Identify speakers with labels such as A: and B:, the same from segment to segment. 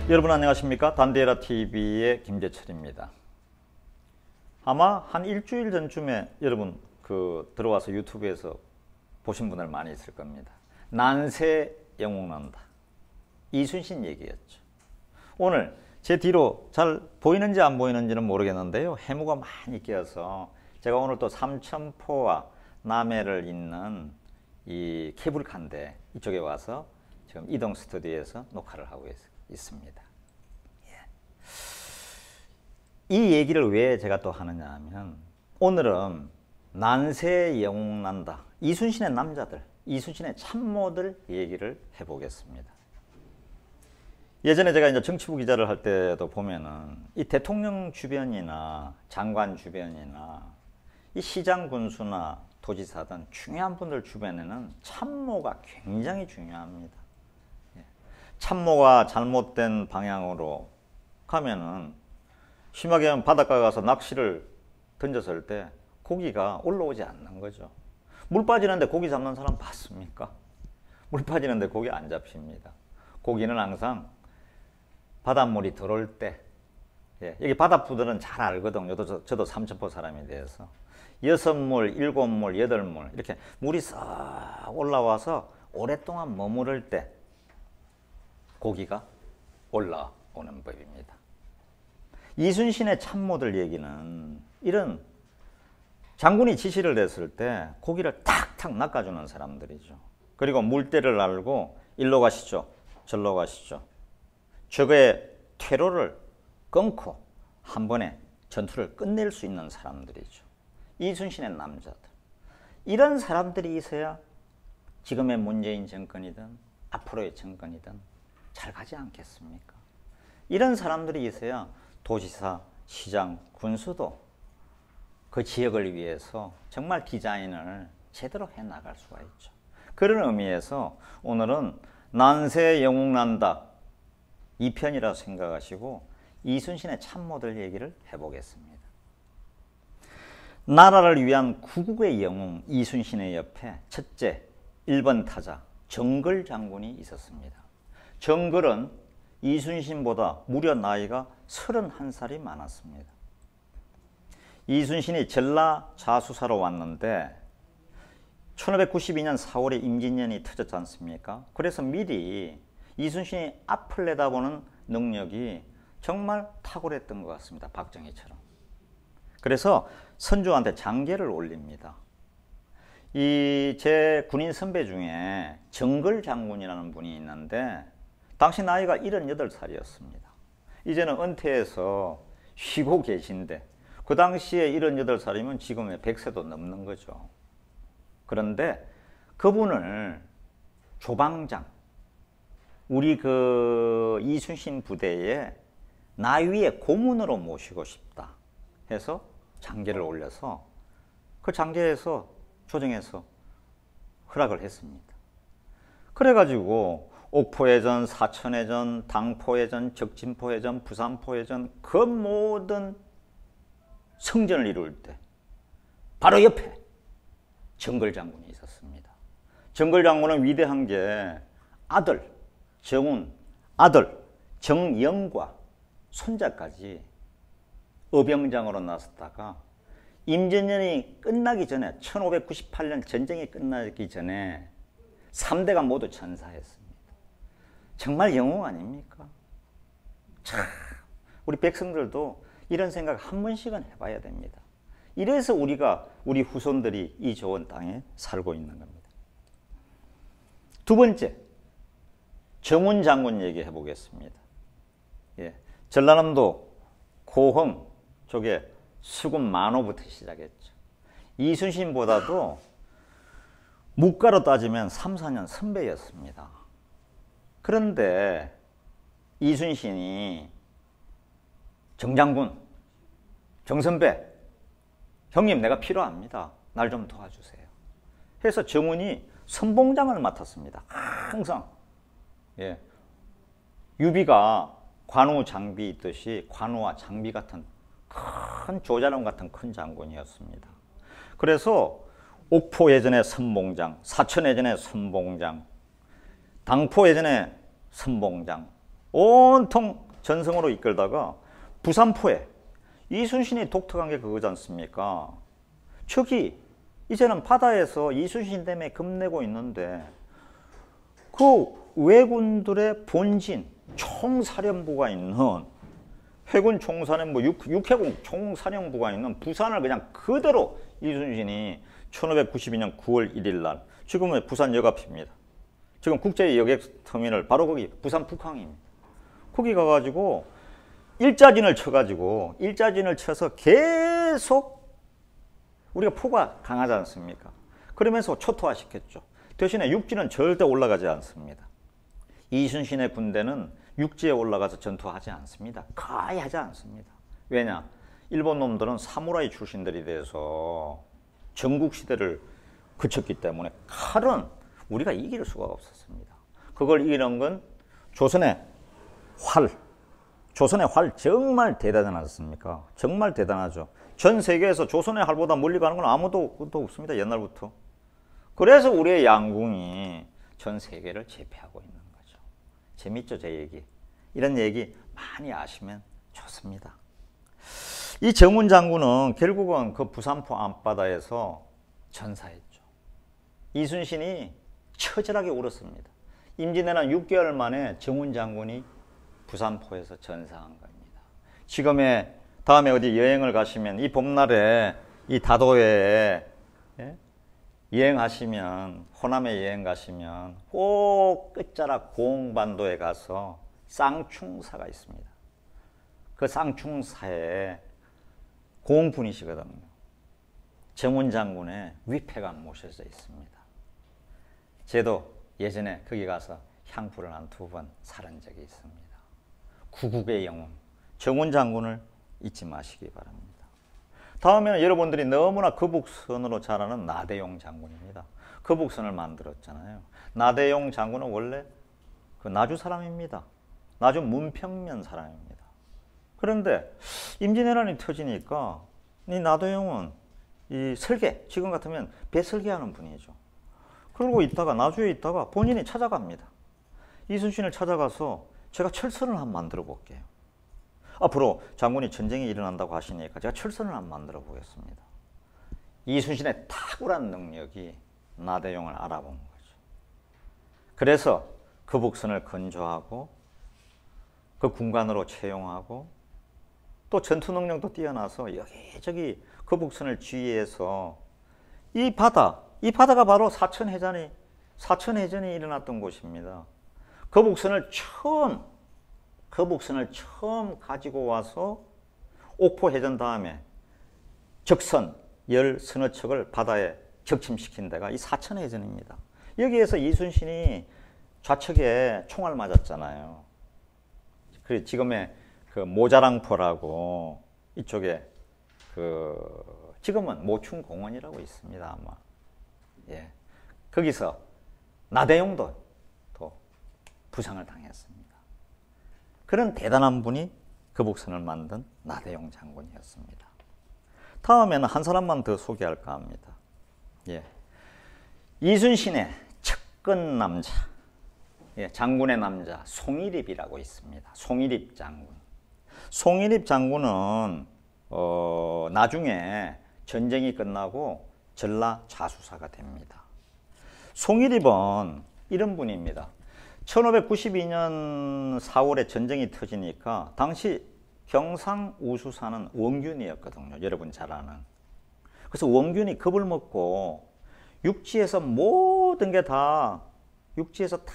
A: 여러분 안녕하십니까? 단디에라TV의 김재철입니다. 아마 한 일주일 전쯤에 여러분 들어와서 유튜브에서 보신 분들 많이 있을 겁니다. 난세 영웅난다. 이순신 얘기였죠. 오늘 제 뒤로 잘 보이는지 안 보이는지는 모르겠는데요. 해무가 많이 끼어서 제가 오늘 또 삼천포와 남해를 잇는 이 케이블카인데 이쪽에 와서 지금 이동 스튜디오에서 녹화를 하고 있습니다. 이 얘기를 왜 제가 또 하느냐 하면 오늘은 난세 영웅난다. 이순신의 남자들, 이순신의 참모들 얘기를 해보겠습니다. 예전에 제가 이제 정치부 기자를 할 때도 보면은 이 대통령 주변이나 장관 주변이나 이 시장 군수나 도지사든 중요한 분들 주변에는 참모가 굉장히 중요합니다. 참모가 잘못된 방향으로 가면은 심하게 바닷가 가서 낚시를 던졌을 때 고기가 올라오지 않는 거죠. 물 빠지는데 고기 잡는 사람 봤습니까? 물 빠지는데 고기 안 잡힙니다. 고기는 항상 바닷물이 들어올 때, 여기 바다부들은 잘 알거든요. 저도 삼천포 사람이 돼서 6물, 7물, 8물 이렇게 물이 싹 올라와서 오랫동안 머무를 때 고기가 올라오는 법입니다. 이순신의 참모들 얘기는 이런 장군이 지시를 냈을 때 고기를 탁탁 낚아주는 사람들이죠. 그리고 물때를 알고 일로 가시죠, 절로 가시죠. 적의 퇴로를 끊고 한 번에 전투를 끝낼 수 있는 사람들이죠. 이순신의 남자들. 이런 사람들이 있어야 지금의 문재인 정권이든 앞으로의 정권이든 잘 가지 않겠습니까? 이런 사람들이 있어야 도지사, 시장, 군수도 그 지역을 위해서 정말 디자인을 제대로 해나갈 수가 있죠. 그런 의미에서 오늘은 난세 영웅난다 2편이라고 생각하시고 이순신의 참모들 얘기를 해보겠습니다. 나라를 위한 구국의 영웅 이순신의 옆에 첫째 1번 타자 정글 장군이 있었습니다. 정글은 이순신보다 무려 나이가 31살이 많았습니다. 이순신이 전라 자수사로 왔는데 1592년 4월에 임진년이 터졌지 않습니까? 그래서 미리 이순신이 앞을 내다보는 능력이 정말 탁월했던 것 같습니다. 박정희처럼. 그래서 선조한테 장계를 올립니다. 제 군인 선배 중에 정글 장군이라는 분이 있는데 당시 나이가 78살이었습니다. 이제는 은퇴해서 쉬고 계신데 그 당시에 78살이면 지금의 100세도 넘는 거죠. 그런데 그분을 조방장, 우리 이순신 부대에 나위의 고문으로 모시고 싶다 해서 장계를 올려서 그 장계에서 조정해서 허락을 했습니다. 그래가지고 옥포해전, 사천해전, 당포해전, 적진포해전, 부산포해전 그 모든 성전을 이룰 때 바로 옆에 정글 장군이 있었습니다. 정글 장군은 위대한 게 아들 정운, 아들 정영과 손자까지 어병장으로 나섰다가 임진년이 끝나기 전에 1598년 전쟁이 끝나기 전에 3대가 모두 전사했습니다. 정말 영웅 아닙니까? 참, 우리 백성들도 이런 생각 한 번씩은 해봐야 됩니다. 이래서 우리 후손들이 이 좋은 땅에 살고 있는 겁니다. 두 번째, 정운 장군 얘기해 보겠습니다. 전라남도 고흥 쪽에 수군 만호부터 시작했죠. 이순신보다도 묵가로 따지면 3, 4년 선배였습니다. 그런데 이순신이 정장군, 정선배, 형님 내가 필요합니다. 날 좀 도와주세요. 해서 정운이 선봉장을 맡았습니다. 항상 유비가 관우 장비 있듯이 관우와 장비 같은 큰 조자룡 같은 큰 장군이었습니다. 그래서 옥포 예전에 선봉장, 사천 예전에 선봉장, 당포 예전에 선봉장, 온통 전성으로 이끌다가 부산포에 이순신이 독특한 게 그거지 않습니까? 저기 이제는 바다에서 이순신 때문에 겁내고 있는데 그 왜군들의 본진 총사령부가 있는 해군 총사령부, 육해공 총사령부가 있는 부산을 그냥 그대로 이순신이 1592년 9월 1일 날, 지금은 부산역 앞입니다. 지금 국제여객터미널 바로 거기 부산 북항입니다. 거기 가가지고 일자진을 쳐서 계속 우리가 포가 강하지 않습니까? 그러면서 초토화시켰죠. 대신에 육지는 절대 올라가지 않습니다. 이순신의 군대는 육지에 올라가서 전투하지 않습니다. 거의 하지 않습니다. 왜냐? 일본 놈들은 사무라이 출신들이 돼서 전국시대를 그쳤기 때문에 칼은 우리가 이길 수가 없었습니다. 그걸 이기는 건 조선의 활 정말 대단하지 않습니까? 정말 대단하죠. 전 세계에서 조선의 활보다 멀리 가는 건 아무도 없습니다. 옛날부터. 그래서 우리의 양궁이 전 세계를 제패하고 있는 거죠. 재밌죠, 제 얘기? 이런 얘기 많이 아시면 좋습니다. 이 정운 장군은 결국은 그 부산포 앞바다에서 전사했죠. 이순신이 처절하게 울었습니다. 임진왜란 6개월 만에 정운 장군이 부산포에서 전사한 겁니다. 지금의 다음에 어디 여행을 가시면 이 봄날에 이 다도해에 여행하시면, 호남에 여행 가시면 꼭 끝자락 고흥반도에 가서 쌍충사가 있습니다. 그 쌍충사에 고흥분이시거든요. 정운 장군의 위패가 모셔져 있습니다. 저도 예전에 거기 가서 향부를 한 2번 사른 적이 있습니다. 구국의 영웅 정운 장군을 잊지 마시기 바랍니다. 다음에는 여러분들이 너무나 거북선으로 잘 아는 나대용 장군입니다. 거북선을 만들었잖아요. 나대용 장군은 원래 그 나주 사람입니다. 나주 문평면 사람입니다. 그런데 임진왜란이 터지니까 이 나대용은 이 설계, 지금 같으면 배 설계하는 분이죠. 그러고 있다가 나주에 있다가 본인이 찾아갑니다. 이순신을 찾아가서 제가 철선을 한번 만들어 볼게요. 앞으로 장군이 전쟁이 일어난다고 하시니까 제가 철선을 한번 만들어 보겠습니다. 이순신의 탁월한 능력이 나대용을 알아본 거죠. 그래서 거북선을 건조하고 그 군관으로 채용하고 또 전투 능력도 뛰어나서 여기저기 거북선을 지휘해서 이 바다가 바로 사천해전이 일어났던 곳입니다. 거북선을 처음 가지고 와서 옥포해전 다음에 적선 10서너 척을 바다에 적침시킨 데가 이 사천해전입니다. 여기에서 이순신이 좌측에 총알 맞았잖아요. 그리고 지금의 그 모자랑포라고 이쪽에 지금은 모충공원이라고 있습니다, 아마. 예. 거기서 나대용도 또 부상을 당했습니다. 그런 대단한 분이 거북선을 만든 나대용 장군이었습니다. 다음에는 한 사람만 더 소개할까 합니다. 예. 이순신의 측근 남자, 예, 장군의 남자 송일입이라고 있습니다. 송일입 장군. 송일입 장군은 나중에 전쟁이 끝나고 전라 자수사가 됩니다. 송일입은 이런 분입니다. 1592년 4월에 전쟁이 터지니까 당시 경상 우수사는 원균이었거든요. 여러분 잘 아는. 그래서 원균이 겁을 먹고 육지에서 모든 게 다 육지에서 다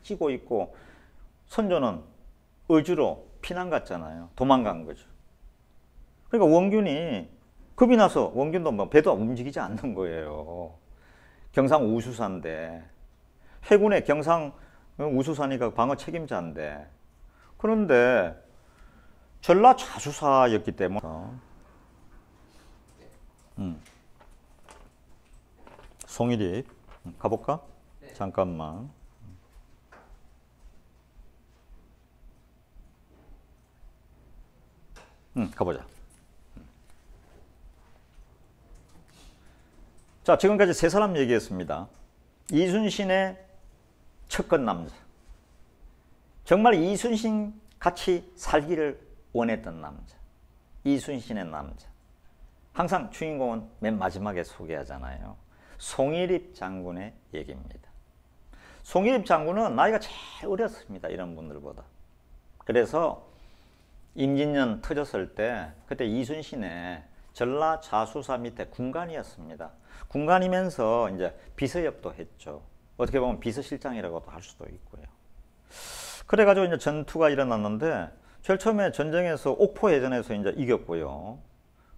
A: 찌고 있고 선조는 어주로 피난 갔잖아요. 도망간 거죠. 그러니까 원균이 겁이 나서 원균도 뭐 배도 움직이지 않는 거예요. 경상 우수사인데 해군의 경상 우수사니까 방어 책임자인데 그런데 전라 좌수사였기 때문에 송일입 가볼까? 네. 잠깐만. 가보자. 자, 지금까지 세 사람 얘기했습니다. 이순신의 측근 남자, 정말 이순신 같이 살기를 원했던 남자. 이순신의 남자. 항상 주인공은 맨 마지막에 소개하잖아요. 송일입 장군의 얘기입니다. 송일입 장군은 나이가 제일 어렸습니다. 이런 분들보다. 그래서 임진년 터졌을 때 그때 이순신의 전라 자수사 밑에 군관이었습니다. 군관이면서 이제 비서역도 했죠. 어떻게 보면 비서실장이라고도 할 수도 있고요. 그래가지고 이제 전투가 일어났는데 제일 처음에 전쟁에서 옥포해전에서 이제 이겼고요.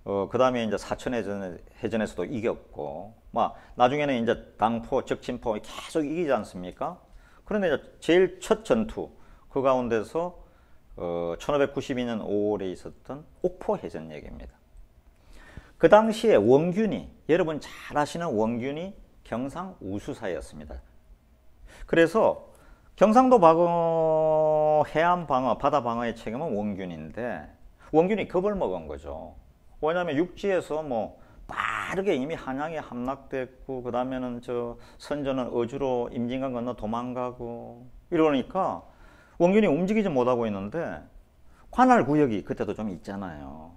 A: 그 다음에 이제 사천해전에서도 이겼고, 막 나중에는 이제 당포, 적진포 계속 이기지 않습니까? 그런데 이제 제일 첫 전투 그 가운데서 1592년 5월에 있었던 옥포해전 얘기입니다. 그 당시에 원균이, 여러분 잘 아시는 원균이 경상 우수사였습니다. 그래서 경상도 방어, 해안 방어, 바다 방어의 책임은 원균인데 원균이 겁을 먹은 거죠. 왜냐하면 육지에서 뭐 빠르게 이미 한양에 함락됐고 그 다음에는 저 선조는 어주로 임진강 건너 도망가고 이러니까 원균이 움직이지 못하고 있는데 관할 구역이 그때도 좀 있잖아요.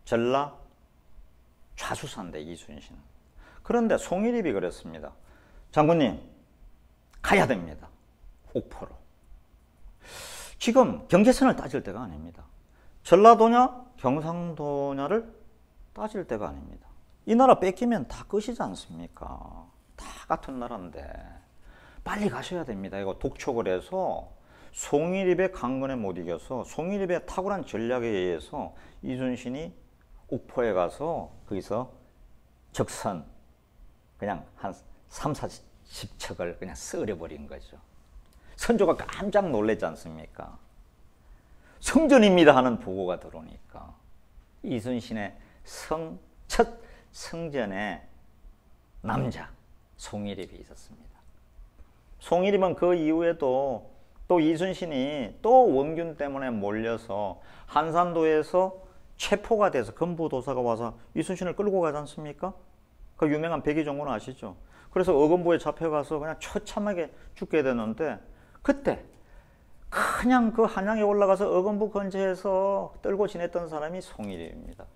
A: 전라 좌수사인데 이순신. 그런데 송일입이 그랬습니다. 장군님 가야 됩니다. 옥포로. 지금 경계선을 따질 때가 아닙니다. 전라도냐 경상도냐를 따질 때가 아닙니다. 이 나라 뺏기면 다 끝이지 않습니까? 다 같은 나라인데 빨리 가셔야 됩니다. 이거 독촉을 해서 송일입의 강건에 못 이겨서 송일입의 탁월한 전략에 의해서 이순신이 옥포에 가서 거기서 적선 그냥 한 3, 40척을 그냥 썰어버린 거죠. 선조가 깜짝 놀랐지 않습니까? 성전입니다 하는 보고가 들어오니까 이순신의 첫 성전에 남자 송일입이 있었습니다. 송일입은 그 이후에도 또 이순신이 또 원균 때문에 몰려서 한산도에서 체포가 돼서 건부도사가 와서 이순신을 끌고 가지 않습니까? 그 유명한 백의종군 아시죠? 그래서 어건부에 잡혀가서 그냥 처참하게 죽게 되는데 그때 그냥 그 한양에 올라가서 어건부 근처에서 떨고 지냈던 사람이 송일입입니다.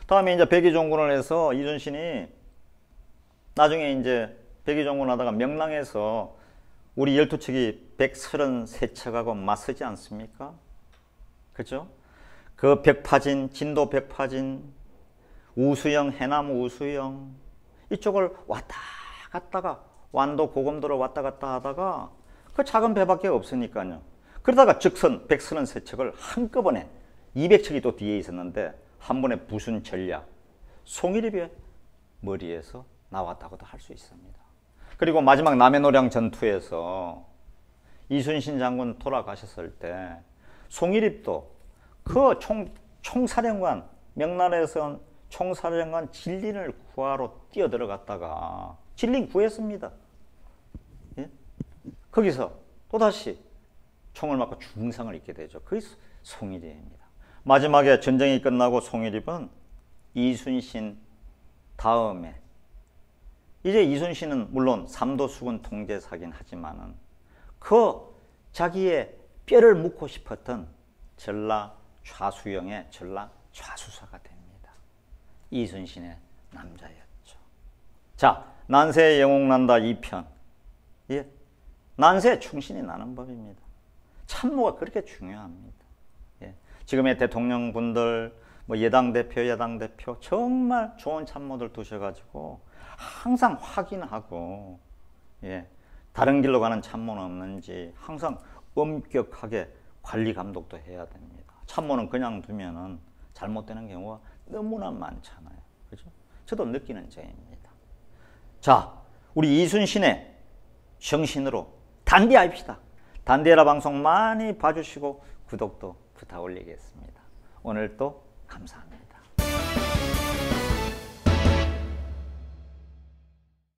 A: 다음에 이제 백의종군을 해서 이순신이 나중에 이제 백의종군 하다가 명랑에서 우리 12척이 133척하고 맞서지 않습니까? 그죠? 그 벽파진, 진도 벽파진, 우수영, 해남 우수영 이쪽을 왔다 갔다가 완도 고검도로 왔다 갔다 하다가 그 작은 배밖에 없으니까요. 그러다가 적선 133척을 한꺼번에 200척이 또 뒤에 있었는데 한 번에 부순 전략 송일입의 머리에서 나왔다고도 할 수 있습니다. 그리고 마지막 남해노량 전투에서 이순신 장군 돌아가셨을 때 송일입도 그 총사령관 명나라에서 총사령관 진린을 구하러 뛰어들어갔다가 진린 구했습니다. 예? 거기서 또다시 총을 맞고 중상을 입게 되죠. 그게 송일입입니다. 마지막에 전쟁이 끝나고 송일입은 이순신 다음에 이제 이순신은 물론 삼도수군 통제사긴 하지만은 그 자기의 뼈를 묻고 싶었던 전라 좌수영의 전라 좌수사가 됩니다. 이순신의 남자였죠. 자, 난세의 영웅난다 2편. 예. 난세에 충신이 나는 법입니다. 참모가 그렇게 중요합니다. 예. 지금의 대통령분들, 뭐 여당 대표, 야당 대표 정말 좋은 참모들 두셔가지고 항상 확인하고 예. 다른 길로 가는 참모는 없는지 항상 엄격하게 관리 감독도 해야 됩니다. 참모는 그냥 두면은 잘못되는 경우가 너무나 많잖아요. 그죠? 저도 느끼는 점입니다. 자, 우리 이순신의 정신으로 단디합시다. 단디해라 방송 많이 봐주시고 구독도 부탁 올리겠습니다. 오늘도 감사합니다.